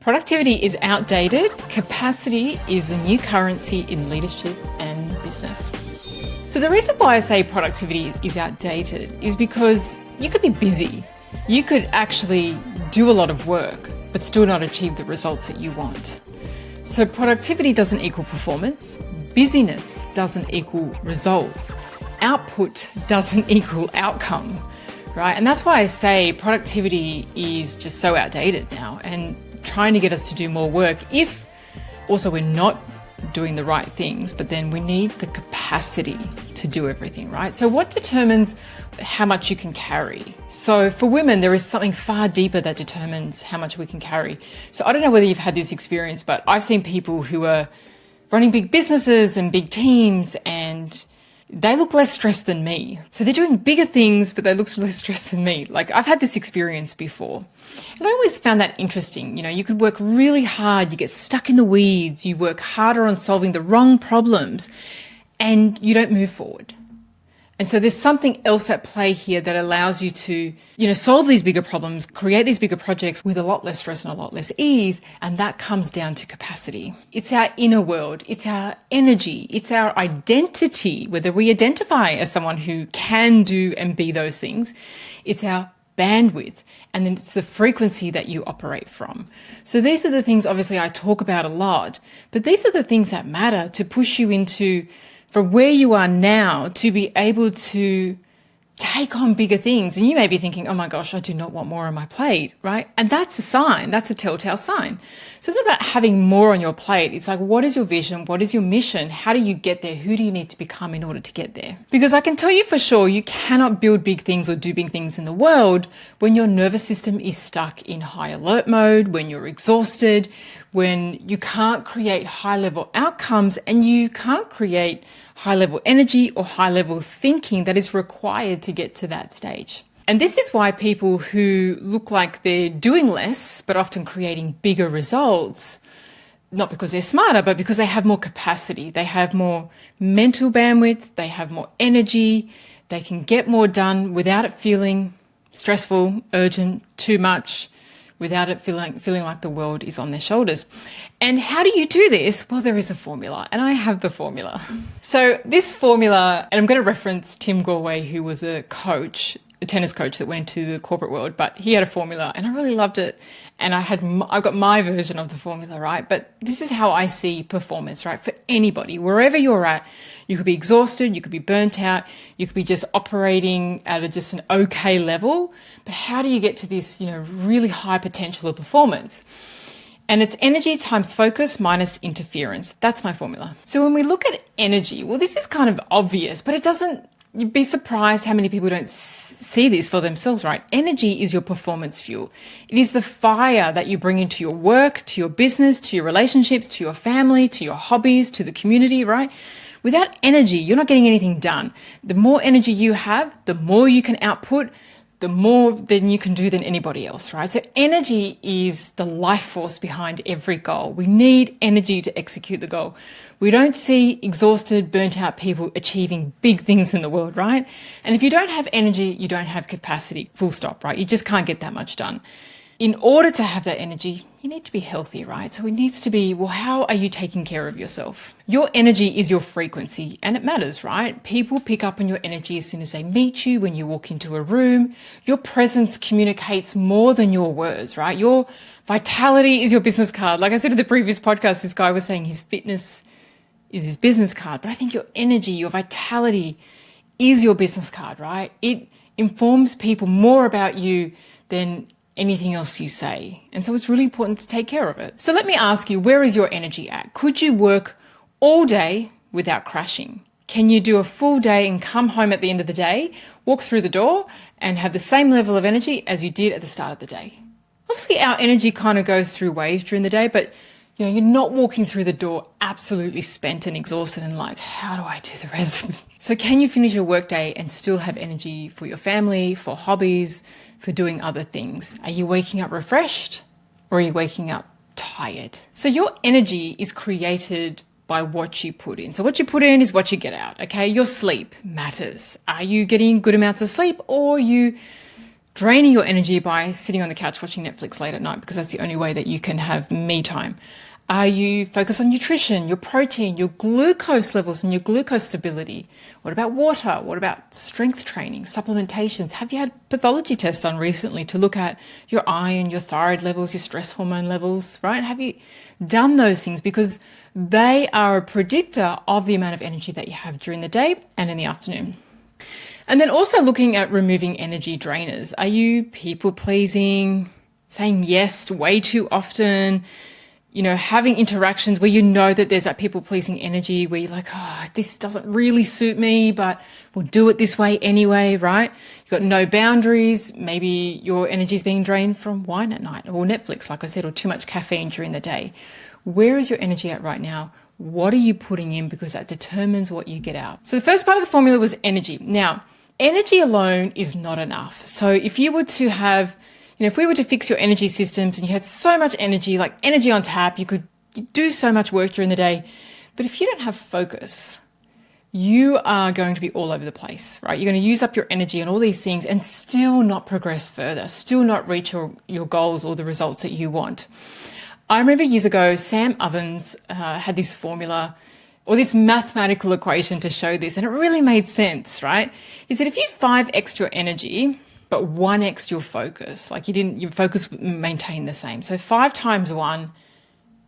Productivity is outdated. Capacity is the new currency in leadership and business. So the reason why I say productivity is outdated is because you could be busy. You could actually do a lot of work, but still not achieve the results that you want. So productivity doesn't equal performance. Busyness doesn't equal results. Output doesn't equal outcome, right? And that's why I say productivity is just so outdated now, and trying to get us to do more work if also we're not doing the right things, but then we need the capacity to do everything, right? So what determines how much you can carry? So for women, there is something far deeper that determines how much we can carry. So I don't know whether you've had this experience, but I've seen people who are running big businesses and big teams, and they look less stressed than me. So they're doing bigger things, but they look less stressed than me. Like, I've had this experience before. And I always found that interesting. You know, you could work really hard, you get stuck in the weeds, you work harder on solving the wrong problems, and you don't move forward. And so there's something else at play here that allows you to, solve these bigger problems, create these bigger projects with a lot less stress and a lot less ease. And that comes down to capacity. It's our inner world. It's our energy. It's our identity, whether we identify as someone who can do and be those things. It's our bandwidth. And then it's the frequency that you operate from. So these are the things, obviously, I talk about a lot, but these are the things that matter to push you into from where you are now to be able to take on bigger things. And you may be thinking, oh my gosh, I do not want more on my plate, right? And that's a sign, that's a telltale sign. So it's not about having more on your plate. It's like, what is your vision? What is your mission? How do you get there? Who do you need to become in order to get there? Because I can tell you for sure, you cannot build big things or do big things in the world when your nervous system is stuck in high alert mode, when you're exhausted, when you can't create high-level outcomes and you can't create high-level energy or high-level thinking that is required to get to that stage. And this is why people who look like they're doing less but often creating bigger results, not because they're smarter, but because they have more capacity. They have more mental bandwidth, they have more energy, they can get more done without it feeling stressful, urgent, too much, without it feeling like the world is on their shoulders. And how do you do this? Well, there is a formula, and I have the formula. So this formula, and I'm going to reference Tim Galway, who was a coach, a tennis coach that went into the corporate world, but he had a formula and I really loved it. And I've got my version of the formula, right? But this is how I see performance, right? For anybody, wherever you're at, you could be exhausted, you could be burnt out, you could be just operating at just an okay level. But how do you get to this, really high potential of performance? And it's energy times focus minus interference. That's my formula. So when we look at energy, well, this is kind of obvious, but you'd be surprised how many people don't see this for themselves, right? Energy is your performance fuel. It is the fire that you bring into your work, to your business, to your relationships, to your family, to your hobbies, to the community, right? Without energy, you're not getting anything done. The more energy you have, the more you can output, the more than you can do than anybody else, right? So energy is the life force behind every goal. We need energy to execute the goal. We don't see exhausted, burnt out people achieving big things in the world, right? And if you don't have energy, you don't have capacity, full stop, right? You just can't get that much done. In order to have that energy, you need to be healthy, right? So it needs to be, well, how are you taking care of yourself? Your energy is your frequency, and it matters, right? People pick up on your energy as soon as they meet you, when you walk into a room. Your presence communicates more than your words, right? Your vitality is your business card. Like I said in the previous podcast, this guy was saying his fitness is his business card, but I think your energy, your vitality is your business card, right? It informs people more about you than anything else you say. And so it's really important to take care of it. So let me ask you, where is your energy at? Could you work all day without crashing? Can you do a full day and come home at the end of the day, walk through the door and have the same level of energy as you did at the start of the day? Obviously, our energy kind of goes through waves during the day, but you're not walking through the door absolutely spent and exhausted and like, how do I do the rest of it? So can you finish your workday and still have energy for your family, for hobbies, for doing other things? Are you waking up refreshed or are you waking up tired? So your energy is created by what you put in. So what you put in is what you get out, okay? Your sleep matters. Are you getting good amounts of sleep, or are you draining your energy by sitting on the couch watching Netflix late at night because that's the only way that you can have me time? Are you focused on nutrition, your protein, your glucose levels and your glucose stability? What about water? What about strength training, supplementations? Have you had pathology tests done recently to look at your iron, your thyroid levels, your stress hormone levels, right? Have you done those things? Because they are a predictor of the amount of energy that you have during the day and in the afternoon. And then also looking at removing energy drainers. Are you people pleasing, saying yes way too often? Having interactions where you know that there's that people-pleasing energy where you're like, oh, this doesn't really suit me, but we'll do it this way anyway, right? You've got no boundaries. Maybe your energy is being drained from wine at night or Netflix, like I said, or too much caffeine during the day. Where is your energy at right now? What are you putting in? Because that determines what you get out. So the first part of the formula was energy. Now, energy alone is not enough. So if you were to have if we were to fix your energy systems and you had so much energy, like energy on tap, you could do so much work during the day. But if you don't have focus, you are going to be all over the place, right? You're going to use up your energy on all these things and still not progress further, still not reach your goals or the results that you want. I remember years ago, Sam Ovens had this formula or this mathematical equation to show this, and it really made sense, right? He said if you 5x your energy, but 1x your focus, like your focus maintained the same. So 5 times 1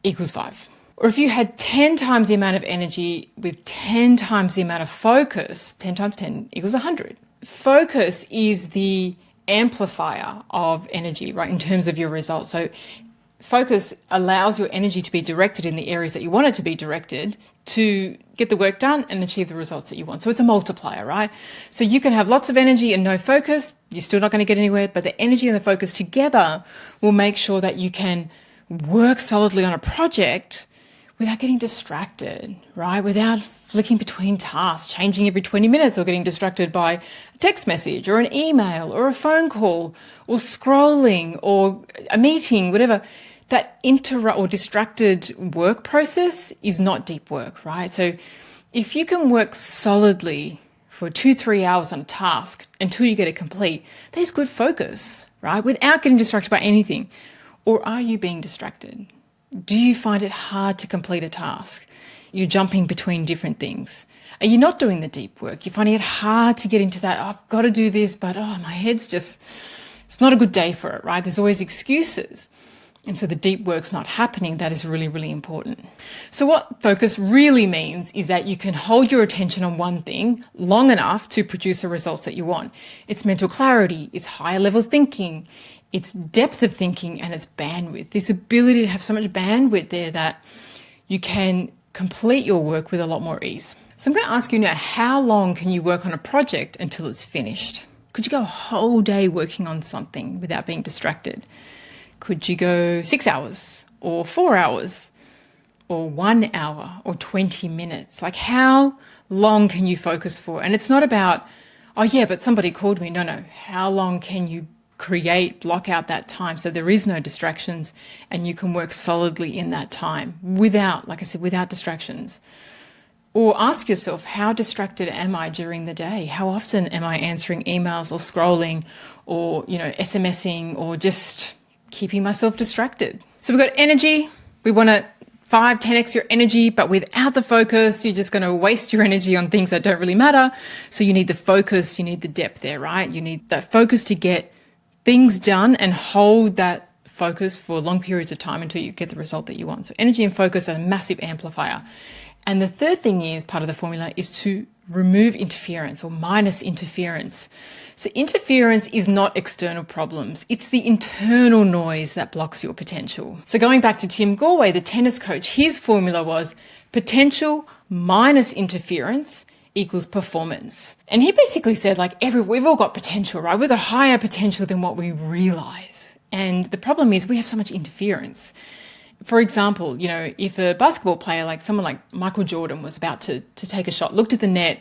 equals 5. Or if you had 10 times the amount of energy with 10 times the amount of focus, 10 times 10 equals 100. Focus is the amplifier of energy, right, in terms of your results. So focus allows your energy to be directed in the areas that you want it to be directed to get the work done and achieve the results that you want. So it's a multiplier, right? So you can have lots of energy and no focus. You're still not going to get anywhere, but the energy and the focus together will make sure that you can work solidly on a project without getting distracted, right? Without flicking between tasks, changing every 20 minutes or getting distracted by a text message or an email or a phone call or scrolling or a meeting, whatever. That or distracted work process is not deep work, right? So if you can work solidly for 2-3 hours on a task until you get it complete, that is good focus, right? Without getting distracted by anything. Or are you being distracted? Do you find it hard to complete a task? You're jumping between different things. Are you not doing the deep work? You're finding it hard to get into that, oh, I've got to do this, but my head's just, it's not a good day for it, right? There's always excuses. And so the deep work's not happening. That is really, really important. So what focus really means is that you can hold your attention on one thing long enough to produce the results that you want. It's mental clarity, it's higher level thinking, it's depth of thinking, and it's bandwidth. This ability to have so much bandwidth there that you can complete your work with a lot more ease. So I'm going to ask you now, how long can you work on a project until it's finished? Could you go a whole day working on something without being distracted? Could you go 6 hours or 4 hours or 1 hour or 20 minutes? Like, how long can you focus for? And it's not about, oh yeah, but somebody called me. No. How long can you block out that time so there is no distractions and you can work solidly in that time without, like I said, without distractions? Or ask yourself, how distracted am I during the day? How often am I answering emails or scrolling or, SMSing or just keeping myself distracted? So we've got energy. We want to 5-10x your energy, but without the focus, you're just going to waste your energy on things that don't really matter. So you need the focus, you need the depth there, right? You need that focus to get things done and hold that focus for long periods of time until you get the result that you want. So energy and focus are a massive amplifier. And the third thing is, part of the formula is to remove interference or minus interference. So interference is not external problems. It's the internal noise that blocks your potential. So going back to Tim Galway, the tennis coach, his formula was potential minus interference equals performance. And he basically said, we've all got potential, right? We've got higher potential than what we realize. And the problem is we have so much interference. For example, if a basketball player, like someone like Michael Jordan, was about to take a shot, looked at the net,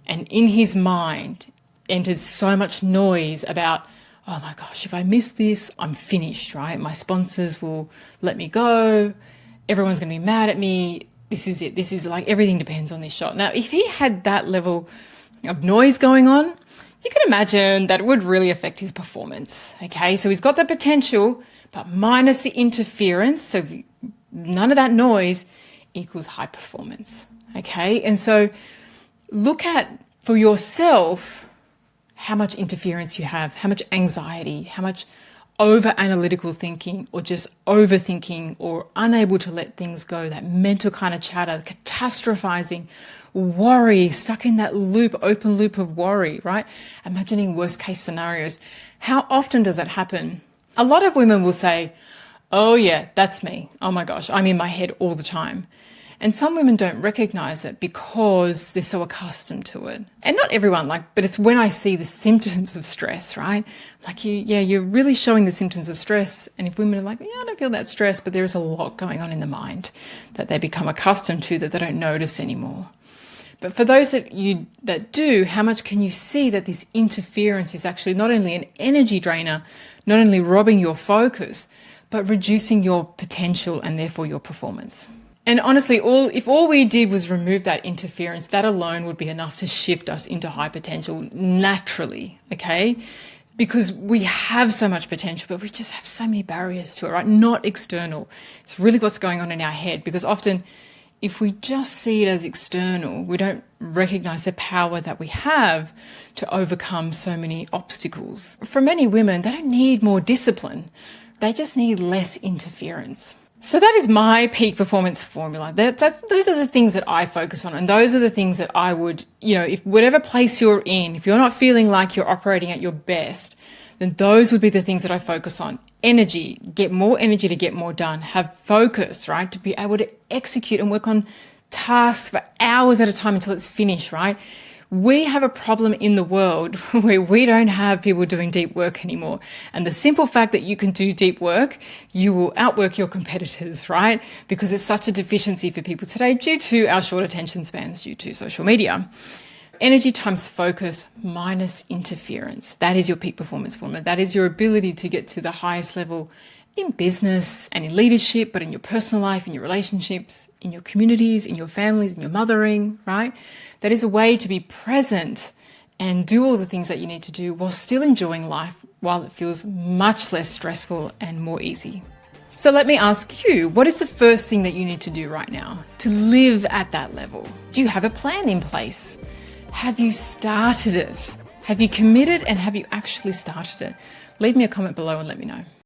and in his mind entered so much noise about, oh my gosh, if I miss this, I'm finished, right? My sponsors will let me go. Everyone's going to be mad at me. This is it. This is everything depends on this shot. Now, if he had that level of noise going on, you can imagine that it would really affect his performance. Okay, so he's got the potential, but minus the interference, so none of that noise equals high performance. Okay, and so look at for yourself how much interference you have, how much anxiety, how much over analytical thinking or just overthinking or unable to let things go, that mental kind of chatter, catastrophizing, worry, stuck in that loop, open loop of worry, right? Imagining worst case scenarios. How often does that happen? A lot of women will say, oh yeah, that's me. Oh my gosh, I'm in my head all the time. And some women don't recognize it because they're so accustomed to it. And not everyone, but it's when I see the symptoms of stress, right? Like you're really showing the symptoms of stress. And if women are like, yeah, I don't feel that stress, but there's a lot going on in the mind that they become accustomed to that they don't notice anymore. But for those of you that do, how much can you see that this interference is actually not only an energy drainer, not only robbing your focus, but reducing your potential and therefore your performance? And honestly, if all we did was remove that interference, that alone would be enough to shift us into high potential naturally, okay? Because we have so much potential, but we just have so many barriers to it, right? Not external. It's really what's going on in our head, because often if we just see it as external, we don't recognize the power that we have to overcome so many obstacles. For many women, they don't need more discipline. They just need less interference. So that is my peak performance formula. Those are the things that I focus on. And those are the things that I would, if whatever place you're in, if you're not feeling like you're operating at your best, then those would be the things that I focus on. Energy, get more energy to get more done. Have focus, right? To be able to execute and work on tasks for hours at a time until it's finished, right? We have a problem in the world where we don't have people doing deep work anymore. And the simple fact that you can do deep work, you will outwork your competitors, right? Because it's such a deficiency for people today due to our short attention spans, due to social media. Energy times focus minus interference. That is your peak performance formula. That is your ability to get to the highest level in business and in leadership, but in your personal life, in your relationships, in your communities, in your families, in your mothering, right? That is a way to be present and do all the things that you need to do while still enjoying life, while it feels much less stressful and more easy. So let me ask you, what is the first thing that you need to do right now to live at that level? Do you have a plan in place? Have you started it? Have you committed and have you actually started it? Leave me a comment below and let me know.